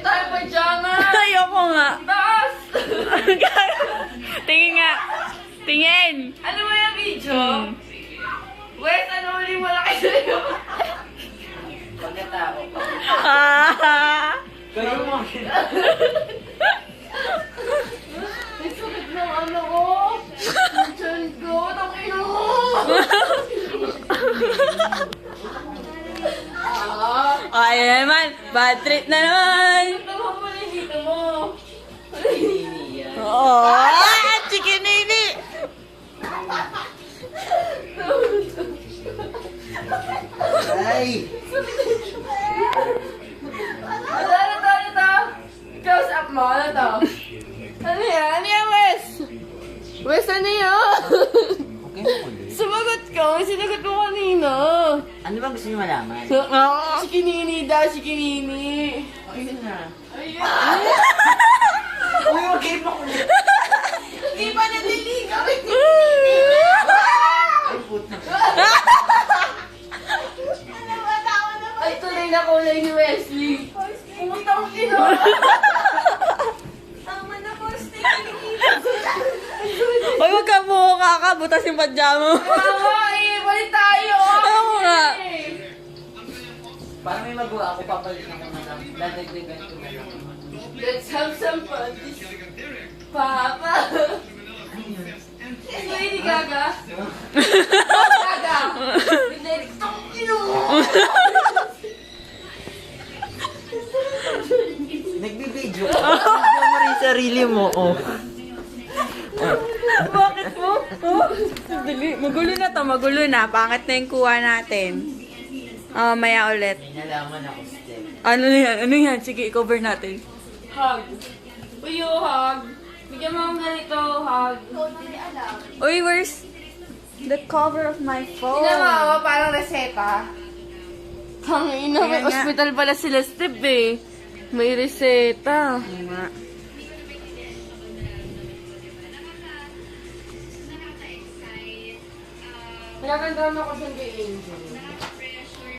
Tayo pajama! Ayoko nga. Taas! Tingin nga. Tingin. Ano ba yung video? Wes, ano ulit mo lang kayo? Pagkatao. Kayo mo. May sakit ng ano ko. Ang tiyan ko. Takino mo. Ay naman. Bad trip na naman. Ito mo muna dito mo. Oo. Chikinini. Ay! Ano to? Close up mo. Ano to? Ano yan? Ano yan, Wes? Wes, ano yan? Okay mo ulit. Sumagot ka. Sinagot mo kanina. Ano bang gusto niyo malaman? Shikinini daw, shikinini. Ayun na. Ayan. Uy, wag kayo mo ulit. Di pa nadiligaw. Ay, puta. Ay, tunay na kulay ni Wesley. Pumutang kino. Tama na po, Hoy, wag ka buka ka. Butas yung pajama mo. Mama, balik tayo. Oo nga. Parang may magawa ako, papalit ako na lang. Dadagdagan ko na lang. Let's have some fun. Papa. Ito hindi Gaga. Gaga. Hindi, tong ino. Nagbibideo ka. Video mo rin sarili mo, oh. Bakit mo? Oh, dali. Magulo na to. Magulo na. Pangit na yung kuha natin. Maya ulit. May nalaman ako, Steph. Ano yan? Ano yan? Sige, i-cover natin. Hug. Uyo, hug. Bigyan mo akong ganito, hug. Uy, where's the cover of my phone? Tinama ko, parang reseta. Tangina, may Kaya nga. hospital pala sila, Steve eh. May reseta. Oo nga. Pinagandahan ako sa kay Angel.